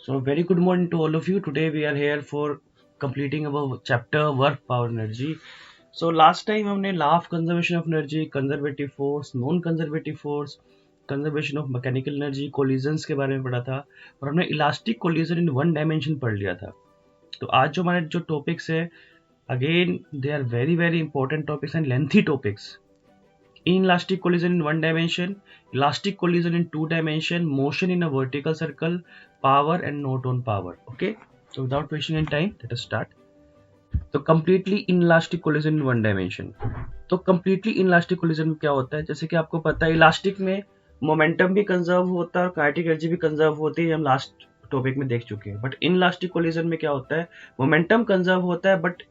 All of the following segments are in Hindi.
So very good morning to all of you. Today we are here for completing our chapter work power energy. So last time हमने law of conservation of energy, conservative force, non conservative force, conservation of mechanical energy, collisions के बारे में पढ़ा था और हमने elastic collision in one dimension पढ़ लिया था. तो आज जो हमारे जो topics है, again they are very important topics and lengthy topics. Inelastic collision in one dimension, elastic collision in two dimension, motion in a vertical circle, power and note on power. Okay, so without wasting any time, let us start. तो completely inelastic collision in one dimension. तो completely inelastic collision में क्या होता है, जैसे कि आपको पता है इलास्टिक में मोमेंटम भी कंजर्व होता है और काइनेटिक एनर्जी भी कंजर्व होती है, हम लास्ट टॉपिक में देख चुके हैं. बट इनलास्टिक कोलिजन में क्या होता है, मोमेंटम कंजर्व होता है बट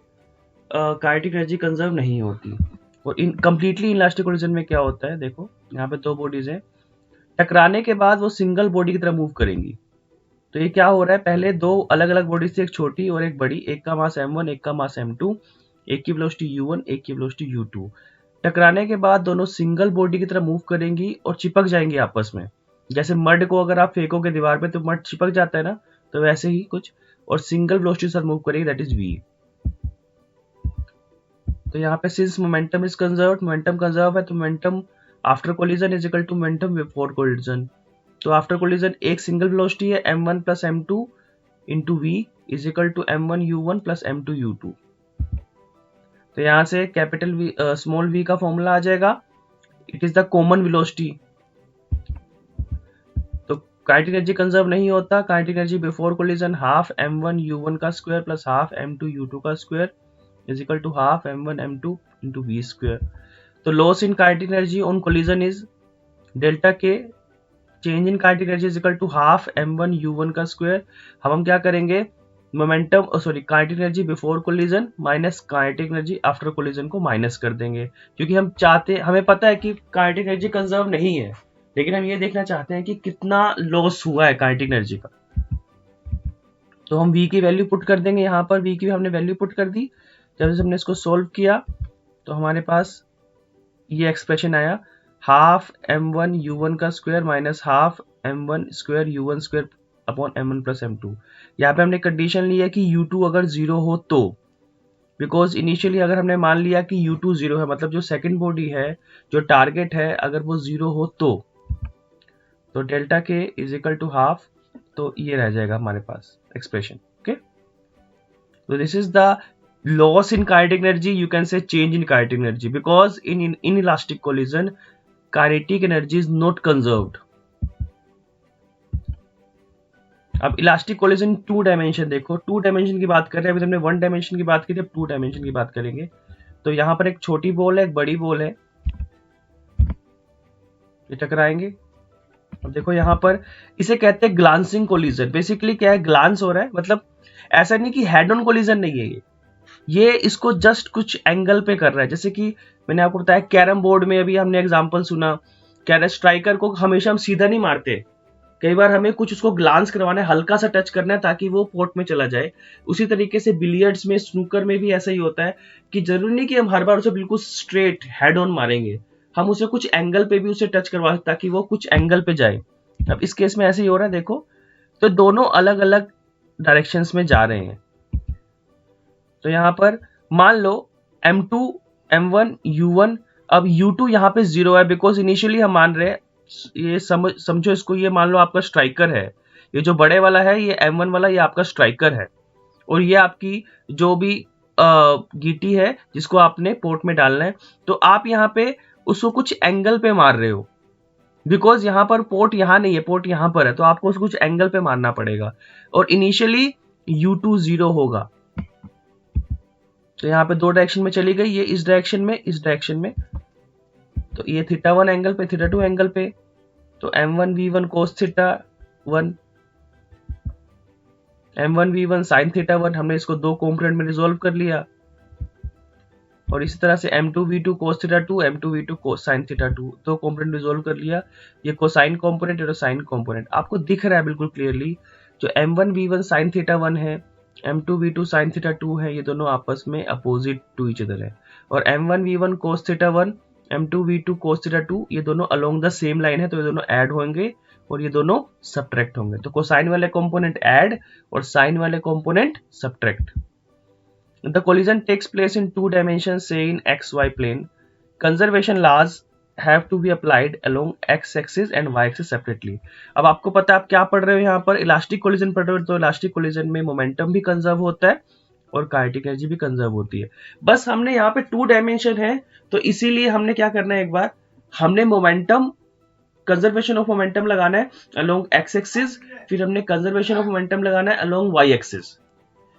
काइनेटिक एनर्जी कंजर्व नहीं होती. और इन कंप्लीटली इलास्टिक कोलिजन में क्या होता है, देखो यहाँ पे दो बॉडीज हैं, टकराने के बाद वो सिंगल बॉडी की तरह मूव करेंगी. तो ये क्या हो रहा है, पहले दो अलग अलग बॉडीज थी, एक छोटी और एक बड़ी, एक का मास m1 एक का मास m2, एक की वेलोसिटी u1 एक की वेलोसिटी u2. टकराने के बाद दोनों सिंगल बॉडी की तरह मूव करेंगी और चिपक जाएंगी आपस में. जैसे मड को अगर आप फेंकोगे दीवार पे तो मड चिपक जाता है ना, तो वैसे ही कुछ. और सिंगल वेलोसिटी से मूव करेगी, दैट इज v. तो यहाँ पे since momentum is conserved, momentum conserve है तो momentum after collision is equal to momentum before collision. तो आफ्टर कोलिजन एक सिंगल वेलोसिटी है m1 plus m2 into v is equal to m1 u1 plus m2 u2. तो यहाँ से कैपिटल v स्मॉल v का फॉर्मूला आ जाएगा, it is the common velocity. तो काइनेटिक एनर्जी कंजर्व नहीं होता, kinetic energy before collision half m1 u1 का square plus half m2 u2 का square is equal to half m1 m2 into v square. तो loss in kinetic energy on collision is delta k, change in kinetic energy is equal to half m1 u1 का square. हम क्या करेंगे, momentum kinetic energy before collision minus kinetic energy after collision को माइनस कर देंगे, क्योंकि हम चाहते, हमें पता है कि काइनेटिक एनर्जी कंजर्व नहीं है, लेकिन हम ये देखना चाहते हैं कि कितना लॉस हुआ है काइनेटिक एनर्जी का. तो हम v की वैल्यू पुट कर देंगे, यहाँ पर v की हमने वैल्यू पुट कर दी. जब हमने इसको सोल्व किया तो हमारे पास ये एक्सप्रेशन आया, हाफ m1 u1 का square minus half m1 square u1 square upon m1 plus m2. यहाँ पे हमने कंडीशन ली है कि u2 अगर जीरो हो तो, बिकॉज इनिशियली अगर हमने मान लिया कि u2 जीरो है, मतलब जो सेकंड बॉडी है, जो टारगेट है, अगर वो जीरो हो तो डेल्टा के इज इक्वल टू हाफ. तो ये रह जाएगा हमारे पास एक्सप्रेशन. ओके, तो this is the loss in kinetic energy, you can say change in kinetic energy, because in inelastic collision kinetic energy is not conserved. अब इलास्टिक कोलिजन टू डायमेंशन देखो, टू डायमेंशन की बात कर रहे हैं, अभी हमने वन डायमेंशन की बात की थी, अब टू डायमेंशन की बात करेंगे. तो यहाँ पर एक छोटी बॉल है, एक बड़ी बॉल है, ये टकराएंगे. अब देखो यहाँ पर इसे कहते हैं ग्लांसिंग कोलिजन. बेसिकली क्या है, ग्लांस हो रहा है, मतलब ऐसा नहीं कि हेड ऑन कोलिजन नहीं है, ये इसको जस्ट कुछ एंगल पे कर रहा है. जैसे कि मैंने आपको बताया कैरम बोर्ड में अभी हमने एग्जांपल सुना, कैरम स्ट्राइकर को हमेशा हम सीधा नहीं मारते, कई बार हमें कुछ उसको ग्लांस करवाना है, हल्का सा टच करना है ताकि वो पोर्ट में चला जाए. उसी तरीके से बिलियर्ड्स में, स्नूकर में भी ऐसा ही होता है कि जरूरी नहीं कि हम हर बार उसे बिल्कुल स्ट्रेट हेड ऑन मारेंगे, हम उसे कुछ एंगल पे भी उसे टच करवा ताकि वो कुछ एंगल पे जाए. अब इस केस में ऐसे ही हो रहा है, देखो तो दोनों अलग अलग डायरेक्शंस में जा रहे हैं. तो यहाँ पर मान लो m2 m1 u1, अब u2 यहाँ पे जीरो है, बिकॉज इनिशियली हम मान रहे हैं, ये समझो इसको, ये मान लो आपका स्ट्राइकर है, ये जो बड़े वाला है ये m1 वाला, ये आपका स्ट्राइकर है, और ये आपकी जो भी गीटी है जिसको आपने पोर्ट में डालना है. तो आप यहाँ पे उसको कुछ एंगल पे मार रहे हो, बिकॉज यहाँ पर पोर्ट यहाँ नहीं है, पोर्ट यहाँ पर है, तो आपको उसको कुछ एंगल पे मारना पड़ेगा. और इनिशियली u2 जीरो होगा, तो यहाँ पे दो डायरेक्शन में चली गई, ये इस डायरेक्शन में, इस डायरेक्शन में. तो ये θ1 एंगल पे, θ2 एंगल पे, तो m1 v1 cos θ1, m1 v1 sin θ1, हमने इसको दो कॉम्पोनेंट में रिजोल्व कर लिया. और इसी तरह से m2 v2 cos θ2, m2 v2 cos sin θ2, दो कॉम्पोनेंट रिजोल्व कर लिया. ये कोसाइन कॉम्पोनेंट और साइन कॉम्पोनेंट आपको दिख रहा है बिल्कुल क्लियरली. जो m1 v1 sin θ1 है, m2 v2 sin θ2 है, ये दोनों आपस में अपोजिट टू ईच अदर है. और m1 v1 cos θ1, m2 v2 cos θ2, ये दोनों अलोंग द सेम लाइन है, तो ये दोनों ऐड होंगे और ये दोनों सब्ट्रैक्ट होंगे। तो कोसाइन वाले कंपोनेंट ऐड और साइन वाले component subtract. The collision takes place in 2 dimensions, say in xy plane. Conservation laws have to be applied along x axis and y axis separately. अब आपको पता है आप क्या पढ़ रहे हो, यहाँ पर इलास्टिक कोलिजन पढ़ रहे हो, तो इलास्टिक कोलिजन में मोमेंटम भी कंजर्व होता है और काइनेटिक एनर्जी भी कंजर्व होती है। बस हमने यहाँ पे 2 डायमेंशन है, तो इसीलिए हमने क्या करना है, एक बार हमने मोमेंटम कंजर्वेशन ऑफ मोमेंटम लगाना है अलोंग एक्स एक्सिस, फिर हमने कंजर्वेशन ऑफ मोमेंटम लगाना है along Y axis.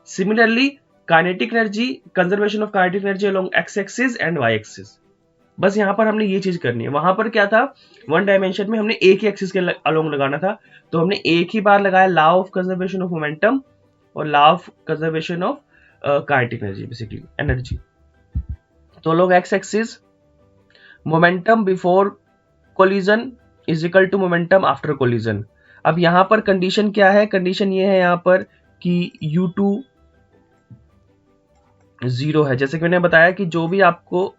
Similarly kinetic energy, conservation of kinetic energy along X axis and Y axis. बस यहाँ पर हमने ये चीज करनी है। वहां पर क्या था, 1 डायमेंशन में हमने एक ही एक्सिस के अलोंग लगाना था, तो हमने एक ही बार लगाया law of conservation of momentum और law of conservation of kinetic energy, basically energy. तो लोग x axis momentum before collision is equal to momentum after collision. अब यहां पर कंडीशन क्या है, कंडीशन ये है यहाँ पर कि u2 0 है। जैसे कि मैंने बताया कि जो भी आपको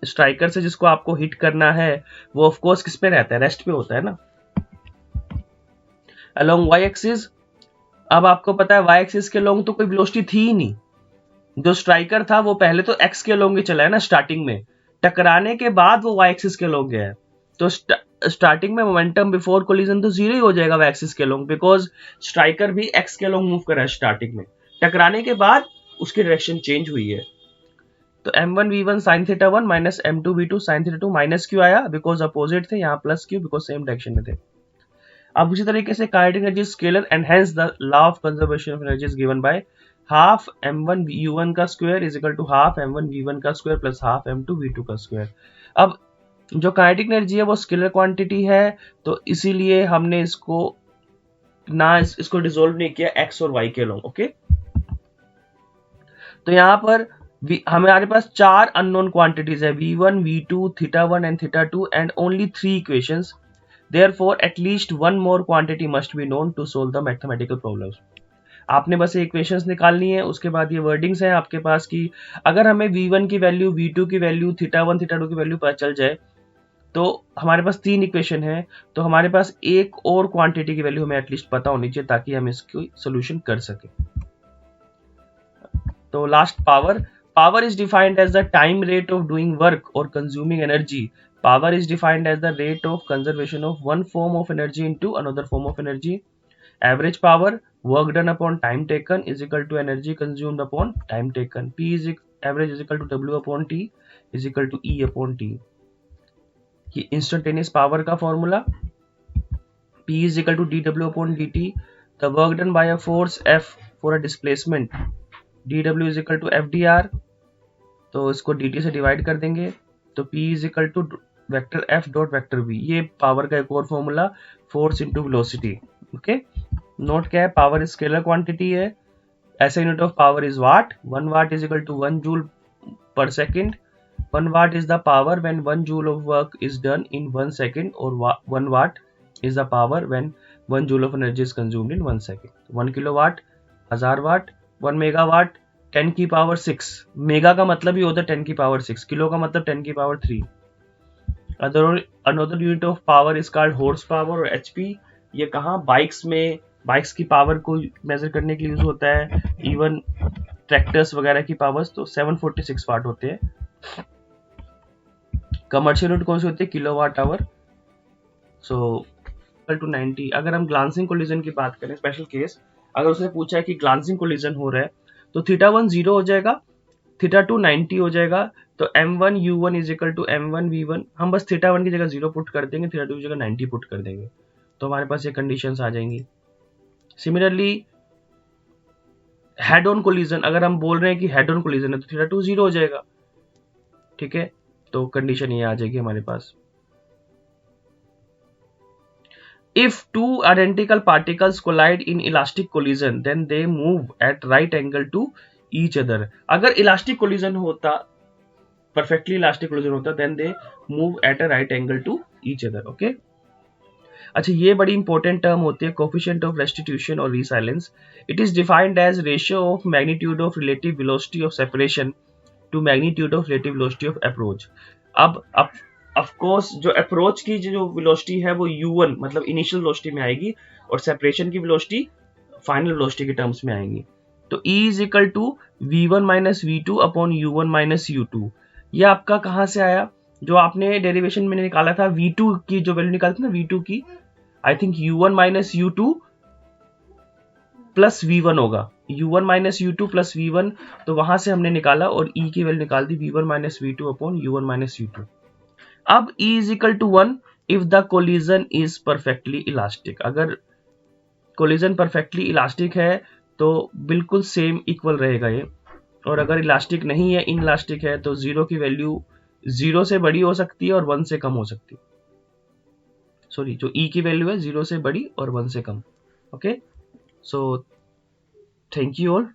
स्ट्राइकर से जिसको आपको हिट करना है वो ऑफ कोर्स किस पे रहता है, रेस्ट पे होता है ना। अलोंग वाई एक्सिस, अब आपको पता है वाई एक्सिस के अलोंग तो कोई वेलोसिटी थी ही नहीं, जो स्ट्राइकर था वो पहले तो एक्स के अलोंग ही चला है ना, स्टार्टिंग में टकराने के बाद वो वाई एक्सिस के अलोंग गया है। तो स्टार्टिंग में मोमेंटम बिफोर कोलिजन तो 0 ही हो जाएगा वाई एक्सिस के अलोंग, बिकॉज स्ट्राइकर भी एक्स के अलोंग मूव कर रहा है स्टार्टिंग में, टकराने के बाद उसकी डायरेक्शन चेंज हुई है। तो m1 v1 sin theta 1 minus m2 v2 sin theta 2 minus क्यों आया, बिकॉज अपोजिट थे, यहाँ प्लस क्यों, बिकॉज सेम डायरेक्शन में थे। अब उसी तरीके से kinetic energy scalar and hence the law of conservation of energy is given by half m1 u1 का square is equal to half m1 v1 का square plus half m2 v2 का स्क्वायर। अब जो काइनेटिक एनर्जी है वो स्केलर क्वांटिटी है, तो इसीलिए हमने इसको डिसोल्व नहीं किया x और y के अलोंग। ओके, तो यहाँ पर हमारे पास 4 अननोन क्वांटिटीज है, v1, v2, theta 1 and theta 2 and only 3 equations. Therefore at least one more quantity must be known to solve the mathematical problems. आपने बस ये इक्वेशंस निकालनी है, उसके बाद ये वर्डिंग्स हैं आपके पास की अगर हमें v1 की वैल्यू, v2 की वैल्यू, थीटा 1, थीटा 2 की वैल्यू पता चल जाए तो हमारे पास 3 इक्वेशन है, तो हमारे पास एक और क्वांटिटी की वैल्यू हमें एटलीस्ट पता होनी चाहिए ताकि हम इसकी सोल्यूशन कर सके। तो last Power is defined as the time rate of doing work or consuming energy. Power is defined as the rate of conservation of one form of energy into another form of energy. Average power, work done upon time taken is equal to energy consumed upon time taken. Average is equal to W upon T is equal to E upon T. ये instantaneous power का formula, P is equal to dW upon dt. The work done by a force F for a displacement, dW is equal to FdR. तो इसको dt से डिवाइड कर देंगे, तो P is equal to vector F dot vector V। ये पावर का एक और formula, force into velocity. Okay, note क्या है, पावर स्केलर क्वांटिटी है, ऐसा unit of power is watt. 1 watt is equal to 1 joule per second. 1 watt is the power when 1 joule of work is done in 1 second, और 1 watt is the power when 1 joule of energy is consumed in 1 second. 1 kilowatt, 1000 watt, 1 megawatt 10 की पावर 6। मेगा का मतलब ही होता है 10 की पावर 6, किलो का मतलब 10 की power 3। Another unit of power is called horse power और एचपी। ये कहाँ, बाइक्स में, बाइक्स की पावर को मेजर करने के लिए यूज होता है, इवन ट्रैक्टर्स वगैरह की पावर्स तो 746 वाट होते हैं। कमर्शियल यूनिट कौन सी होती है, किलोवाट आवर। So to 90। अगर हम ग्लांसिंग कोलिजन की बात करें, स्पेशल केस, अगर उसने पूछा है कि ग्लांसिंग कोलिजन हो रहा है तो थीटा 1 0 हो जाएगा, थीटा 2 90 हो जाएगा, तो m1 u1 is equal to m1 v1। हम बस थीटा 1 की जगह 0 पुट कर देंगे, थीटा 2 की जगह 90 पुट कर देंगे, तो हमारे पास ये कंडीशंस आ जाएंगी। सिमिलरली हेड ऑन कोलिजन, अगर हम बोल रहे हैं कि हेड ऑन कोलिजन है तो थीटा 2 0 हो जाएगा। ठीक है, तो कंडीशन ये आ जाएगी हमारे पास। If two identical particles collide in elastic collision, then they move at right angle to each other. अगर elastic collision होता, perfectly elastic collision होता, then they move at a right angle to each other. Okay? अच्छा, ये बड़ी इंपॉर्टेंट टर्म होती है, coefficient of restitution और resilience. It is defined as ratio of magnitude of relative velocity of separation to magnitude of relative velocity of approach. अब ऑफ कोर्स जो अप्रोच की जो वेलोसिटी है वो u1 मतलब इनिशियल वेलोसिटी में आएगी और सेपरेशन की वेलोसिटी फाइनल वेलोसिटी के टर्म्स में आएंगी। तो E is equal to v1 minus v2 upon u1 minus u2। ये आपका कहाँ से आया? जो आपने डेरिवेशन में निकाला था v2 की जो वैल्यू निकाली थी ना v2 की, I think u1 minus u2 plus v1 होगा, u1 minus u2 plus v1, तो वहां से हमने निकाला और E की वैल्यू निकाल दी v1 minus v2 upon u1 minus u2। अब E is equal to 1 if the collision is perfectly elastic. अगर कोलिजन परफेक्टली इलास्टिक है तो बिल्कुल सेम इक्वल रहेगा ये, और अगर इलास्टिक नहीं है, इनइलास्टिक है, तो जीरो की वैल्यू 0 से बड़ी हो सकती है और 1 से कम हो सकती है। सॉरी, जो E की वैल्यू है 0 से बड़ी और 1 से कम। Okay, so thank you all.